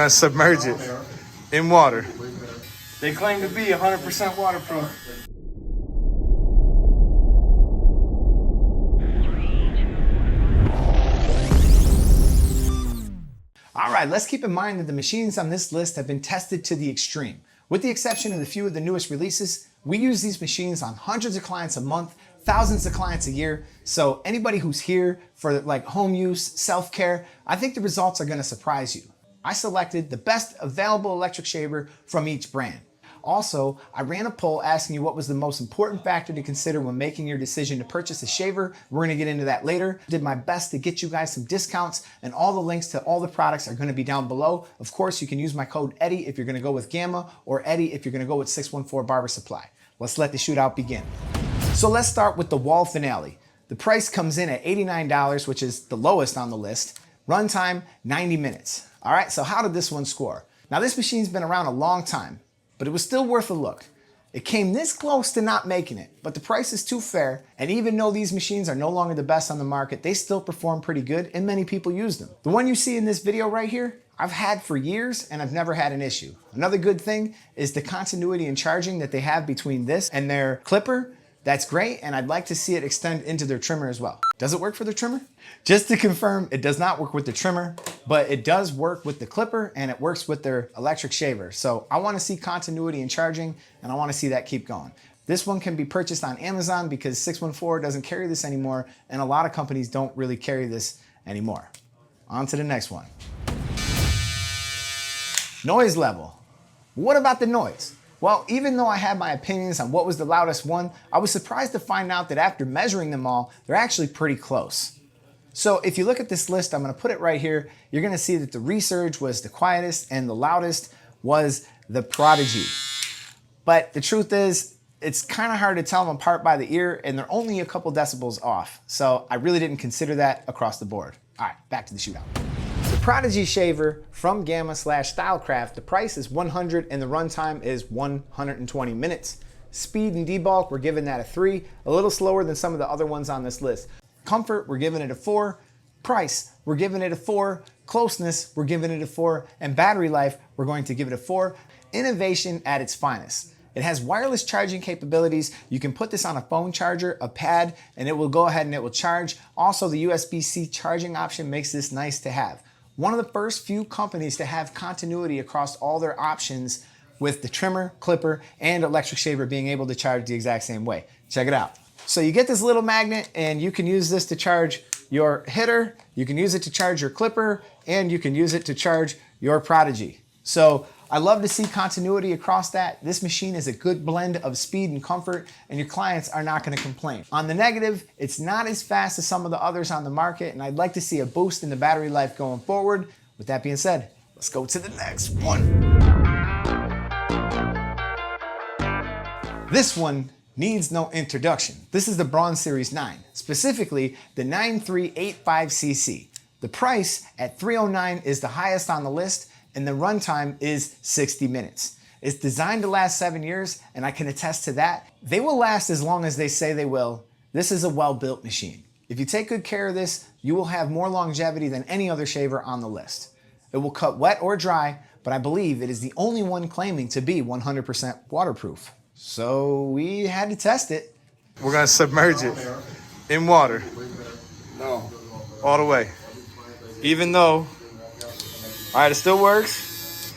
gonna submerge it in water. They claim to be 100% waterproof. All right, let's keep in mind that the machines on this list have been tested to the extreme. With the exception of a few of the newest releases, we use these machines on hundreds of clients a month, thousands of clients a year. So anybody who's here for like home use, self-care, I think the results are gonna surprise you. I selected the best available electric shaver from each brand. Also, I ran a poll asking you what was the most important factor to consider when making your decision to purchase a shaver. We're gonna get into that later. Did my best to get you guys some discounts, and all the links to all the products are gonna be down below. Of course, you can use my code Eddie if you're gonna go with Gamma, or Eddie if you're gonna go with 614 Barber Supply. Let's let the shootout begin. So let's start with the Wahl Finale. The price comes in at $89, which is the lowest on the list. Runtime, 90 minutes. All right, so how did this one score? Now this machine's been around a long time, but it was still worth a look. It came this close to not making it, but the price is too fair, and even though these machines are no longer the best on the market, they still perform pretty good, and many people use them. The one you see in this video right here, I've had for years, and I've never had an issue. Another good thing is the continuity in charging that they have between this and their clipper. That's great, and I'd like to see it extend into their trimmer as well. Does it work for the trimmer? Just to confirm, it does not work with the trimmer, but it does work with the clipper, and it works with their electric shaver. So I wanna see continuity in charging, and I wanna see that keep going. This one can be purchased on Amazon because 614 doesn't carry this anymore, and a lot of companies don't really carry this anymore. On to the next one. Noise level. What about the noise? Well, even though I had my opinions on what was the loudest one, I was surprised to find out that after measuring them all, they're actually pretty close. So if you look at this list, I'm gonna put it right here, you're gonna see that the reSurge was the quietest and the loudest was the Prodigy. But the truth is, it's kind of hard to tell them apart by the ear, and they're only a couple decibels off. So I really didn't consider that across the board. All right, back to the shootout. The Prodigy shaver from Gamma/Stylecraft, the price is $100 and the runtime is 120 minutes. Speed and debulk, we're giving that a 3, a little slower than some of the other ones on this list. Comfort, we're giving it a 4. Price, we're giving it a 4. Closeness, we're giving it a 4. And battery life, we're going to give it a 4. Innovation at its finest. It has wireless charging capabilities. You can put this on a phone charger, a pad, and it will go ahead and it will charge. Also, the USB-C charging option makes this nice to have. One of the first few companies to have continuity across all their options with the trimmer, clipper, and electric shaver being able to charge the exact same way. Check it out. So you get this little magnet and you can use this to charge your hitter, you can use it to charge your clipper, and you can use it to charge your Prodigy. So I love to see continuity across that. This machine is a good blend of speed and comfort, and your clients are not gonna complain. On the negative, it's not as fast as some of the others on the market, and I'd like to see a boost in the battery life going forward. With that being said, let's go to the next one. This one needs no introduction. This is the Braun Series 9, specifically the 9385cc. The price at $309 is the highest on the list, and the runtime is 60 minutes. It's designed to last 7 years, and I can attest to that. They will last as long as they say they will. This is a well-built machine. If you take good care of this, you will have more longevity than any other shaver on the list. It will cut wet or dry, but I believe it is the only one claiming to be 100% waterproof. So we had to test it. We're gonna submerge it in water. No. All the way. Even though, all right, it still works.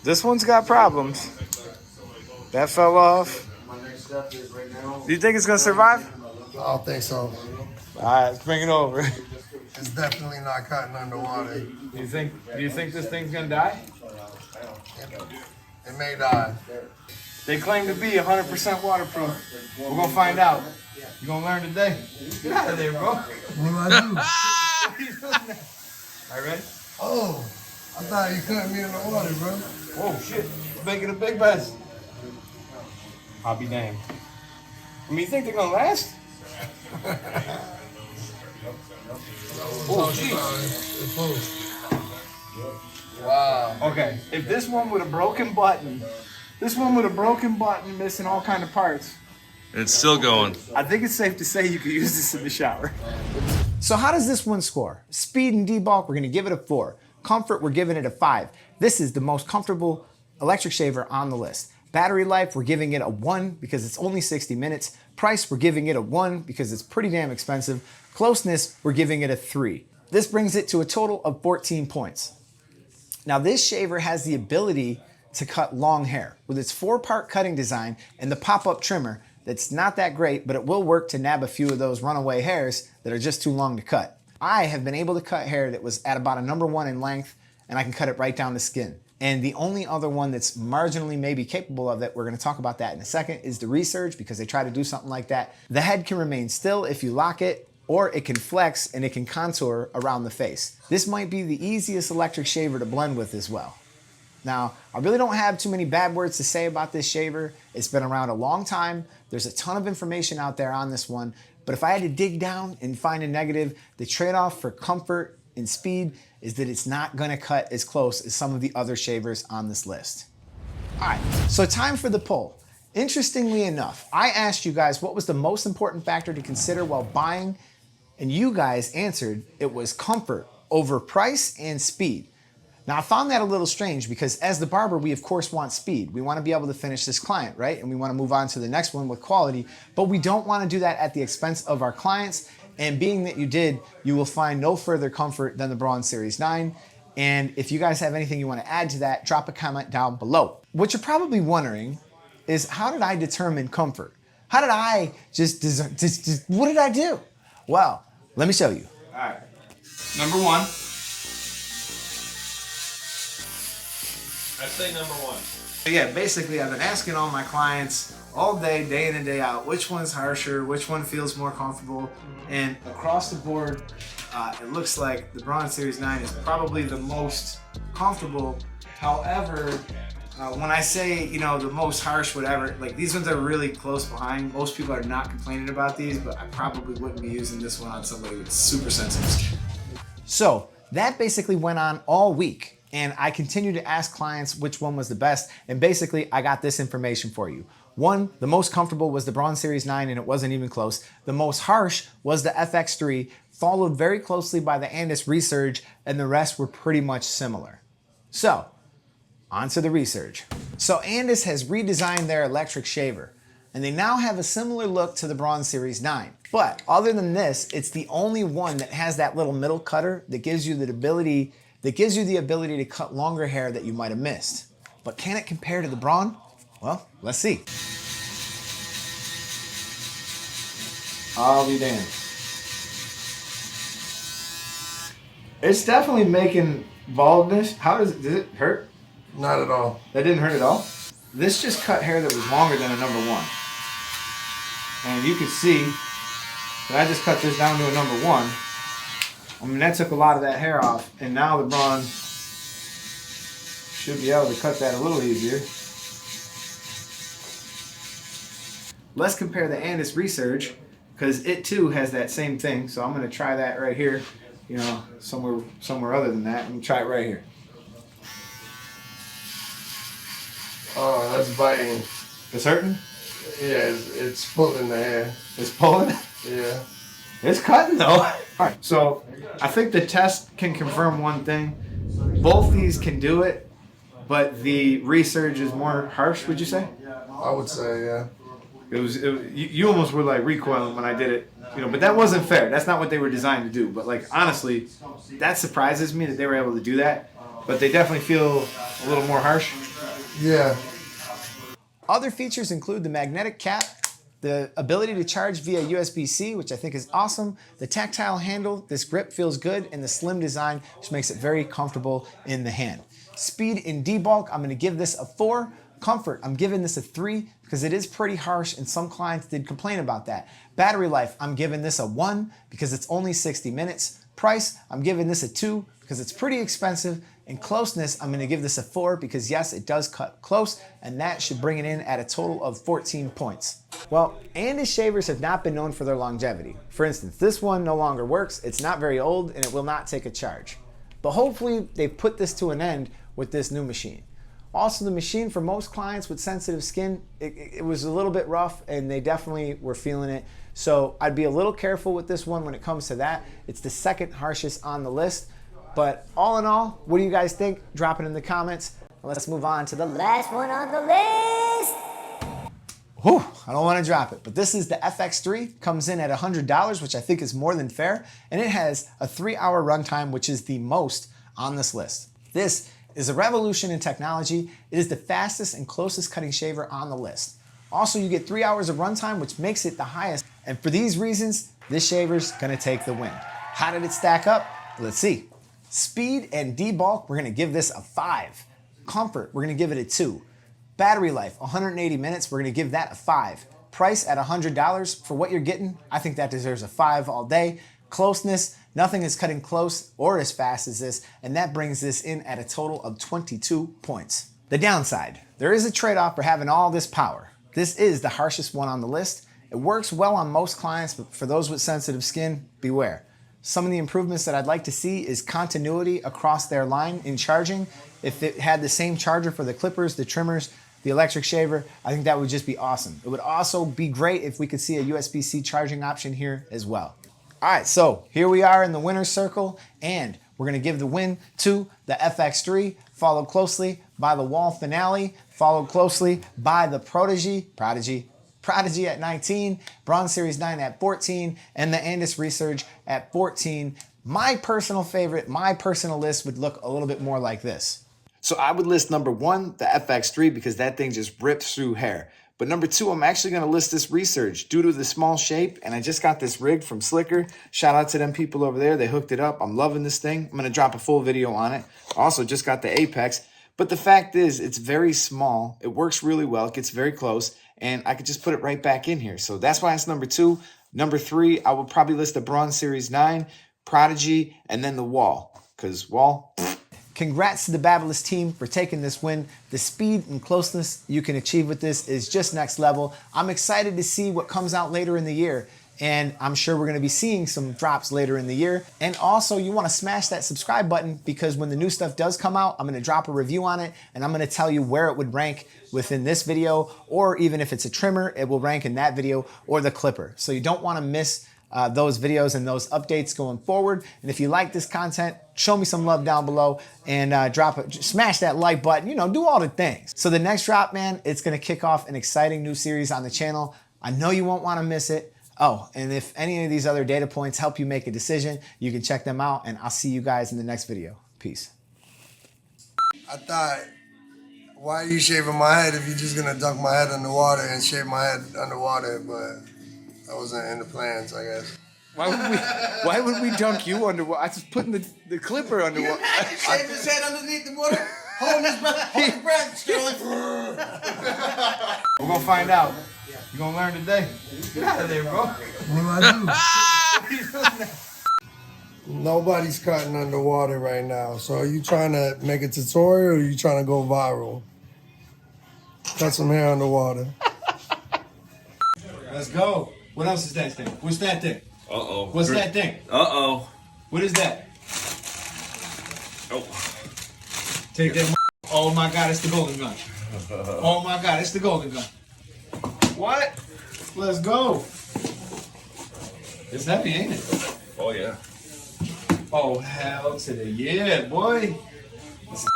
This one's got problems. That fell off. My next step is right now. Do you think it's gonna survive? I don't think so. All right, let's bring it over. It's definitely not cutting underwater. Do you think this thing's gonna die? It may die. They claim to be 100% waterproof. We're gonna find out. You're gonna learn today. Get out of there, bro. What do I do? What are you doing now? All right, ready? Oh, I thought you cut me in the water, bro. Oh shit, making a big mess. I'll be damned. I mean, you think they're gonna last? Oh, jeez. Wow. Okay, if this one with a broken button, missing all kind of parts. It's still going. I think it's safe to say you could use this in the shower. So how does this one score? Speed and debulk, we're gonna give it a 4. Comfort, we're giving it a 5. This is the most comfortable electric shaver on the list. Battery life, we're giving it a 1 because it's only 60 minutes. Price, we're giving it a 1 because it's pretty damn expensive. Closeness, we're giving it a 3. This brings it to a total of 14 points. Now this shaver has the ability to cut long hair. With its 4-part cutting design and the pop-up trimmer, that's not that great, but it will work to nab a few of those runaway hairs that are just too long to cut. I have been able to cut hair that was at about a number 1 in length, and I can cut it right down to skin. And the only other one that's marginally maybe capable of it, we're gonna talk about that in a second, is the reSurge, because they try to do something like that. The head can remain still if you lock it, or it can flex and it can contour around the face. This might be the easiest electric shaver to blend with as well. Now, I really don't have too many bad words to say about this shaver. It's been around a long time. There's a ton of information out there on this one, but if I had to dig down and find a negative, the trade-off for comfort and speed is that it's not gonna cut as close as some of the other shavers on this list. All right, so time for the poll. Interestingly enough, I asked you guys what was the most important factor to consider while buying, and you guys answered it was comfort over price and speed. Now I found that a little strange because as the barber, we of course want speed. We want to be able to finish this client, right? And we want to move on to the next one with quality, but we don't want to do that at the expense of our clients. And being that you did, you will find no further comfort than the Braun Series 9. And if you guys have anything you want to add to that, drop a comment down below. What you're probably wondering is, how did I determine comfort? How did I what did I do? Well, let me show you. All right. Number 1. I'd say number 1. Yeah, basically I've been asking all my clients all day, day in and day out, which one's harsher, which one feels more comfortable, and across the board, it looks like the Braun Series 9 is probably the most comfortable. However, when I say, you know, the most harsh, whatever, like these ones are really close behind. Most people are not complaining about these, but I probably wouldn't be using this one on somebody with super sensitive skin. So that basically went on all week. And I continued to ask clients which one was the best. And basically I got this information for you. 1, the most comfortable was the Braun Series 9 and it wasn't even close. The most harsh was the FX3, followed very closely by the Andis reSurge, and the rest were pretty much similar. So, on to the reSurge. So Andis has redesigned their electric shaver, and they now have a similar look to the Braun Series 9. But other than this, it's the only one that has that little middle cutter that gives you the ability to cut longer hair that you might have missed. But can it compare to the Braun? Well, let's see. I'll be damned. It's definitely making baldness. Does it hurt? Not at all. That didn't hurt at all? This just cut hair that was longer than a number 1. And you can see that I just cut this down to a number 1. I mean, that took a lot of that hair off, and now the Braun should be able to cut that a little easier. Let's compare the Andis reSurge, because it too has that same thing. So I'm gonna try that right here, you know, somewhere other than that. I'm gonna try it right here. Oh, that's biting. It's hurting? Yeah, it's pulling the hair. It's pulling? Yeah. It's cutting though. All right, so I think the test can confirm one thing. Both these can do it, but the reSurge is more harsh, would you say? I would say, yeah. You almost were like recoiling when I did it, you know, but that wasn't fair. That's not what they were designed to do. But like, honestly, that surprises me that they were able to do that, but they definitely feel a little more harsh. Yeah. Other features include the magnetic cap, the ability to charge via USB-C, which I think is awesome, the tactile handle, this grip feels good, and the slim design, which makes it very comfortable in the hand. Speed and debulk, I'm gonna give this a 4. Comfort, I'm giving this a 3 because it is pretty harsh and some clients did complain about that. Battery life, I'm giving this a 1 because it's only 60 minutes. Price, I'm giving this a 2 because it's pretty expensive. And closeness, I'm gonna give this a 4 because yes, it does cut close, and that should bring it in at a total of 14 points. Well, Andis shavers have not been known for their longevity. For instance, this one no longer works, it's not very old, and it will not take a charge. But hopefully they've put this to an end with this new machine. Also, the machine for most clients with sensitive skin, it was a little bit rough and they definitely were feeling it. So I'd be a little careful with this one when it comes to that. It's the second harshest on the list. But all in all, what do you guys think? Drop it in the comments. Let's move on to the last one on the list. Whew, I don't want to drop it, but this is the FX3. Comes in at $100, which I think is more than fair, and it has a 3-hour runtime, which is the most on this list. This is a revolution in technology. It is the fastest and closest cutting shaver on the list. Also, you get 3 hours of runtime, which makes it the highest, and for these reasons, this shaver's gonna take the win. How did it stack up? Let's see. Speed and debulk, we're gonna give this a 5. Comfort, we're gonna give it a 2. Battery life, 180 minutes, we're gonna give that a 5. Price at $100 for what you're getting, I think that deserves a 5 all day. Closeness, nothing is cutting close or as fast as this, and that brings this in at a total of 22 points. The downside, there is a trade-off for having all this power. This is the harshest one on the list. It works well on most clients, but for those with sensitive skin, beware. Some of the improvements that I'd like to see is continuity across their line in charging. If it had the same charger for the clippers, the trimmers, the electric shaver, I think that would just be awesome. It would also be great if we could see a USB-C charging option here as well. All right, so here we are in the winner's circle, and we're gonna give the win to the FX3, followed closely by the Wahl Finale, followed closely by the Prodigy at 19, Braun Series 9 at 14, and the Andis reSurge at 14. My personal favorite, my personal list would look a little bit more like this. So I would list number 1, the FX3, because that thing just rips through hair. But number 2, I'm actually gonna list this reSurge due to the small shape, and I just got this rig from Slicker. Shout out to them people over there, they hooked it up. I'm loving this thing. I'm gonna drop a full video on it. Also just got the Apex, but the fact is it's very small. It works really well, it gets very close, and I could just put it right back in here. So that's why it's number 2. Number 3, I would probably list the Braun Series 9, Prodigy, and then the Wahl, because Wahl, congrats to the Babyliss team for taking this win. The speed and closeness you can achieve with this is just next level. I'm excited to see what comes out later in the year, and I'm sure we're gonna be seeing some drops later in the year. And also, you wanna smash that subscribe button, because when the new stuff does come out, I'm gonna drop a review on it, and I'm gonna tell you where it would rank within this video, or even if it's a trimmer, it will rank in that video, or the clipper. So you don't wanna miss those videos and those updates going forward. And if you like this content, show me some love down below and smash that like button, you know, do all the things. So the next drop, man, it's gonna kick off an exciting new series on the channel. I know you won't wanna miss it. Oh, and if any of these other data points help you make a decision, you can check them out, and I'll see you guys in the next video. Peace. I thought, why are you shaving my head if you're just gonna dunk my head underwater and shave my head underwater? But that wasn't in the plans, I guess. Why would we dunk you underwater? I was putting the clipper underwater. Shave his head underneath the water, hold his breath, hold his breath, still like. We're gonna find out. You're gonna learn today. Get out of there, bro. What do I do? Nobody's cutting underwater right now. So are you trying to make a tutorial, or are you trying to go viral? Cut some hair underwater. Let's go. What else is that thing? What's that thing? Uh-oh. What's that thing? Uh-oh. What is that? Oh. Take that. Oh my God, it's the golden gun. Oh my God, it's the golden gun. What? Let's go. It's heavy, ain't it? Oh, yeah. Oh, hell to the yeah, boy.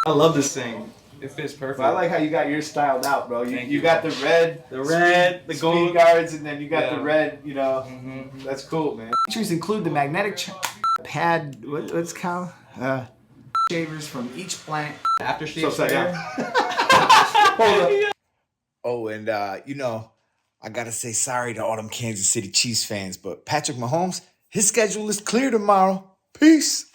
I love this thing. It fits perfect. I like how you got yours styled out, bro. You got the red, the speed gold guards, and then you got the Yeah. red, you know. That's cool, man. Features include the magnetic pad, what's it called? Shavers from each plant. aftershave So sprayer. Hold up. Oh, and you know, I gotta say sorry to all them Kansas City Chiefs fans, but Patrick Mahomes, his schedule is clear tomorrow. Peace.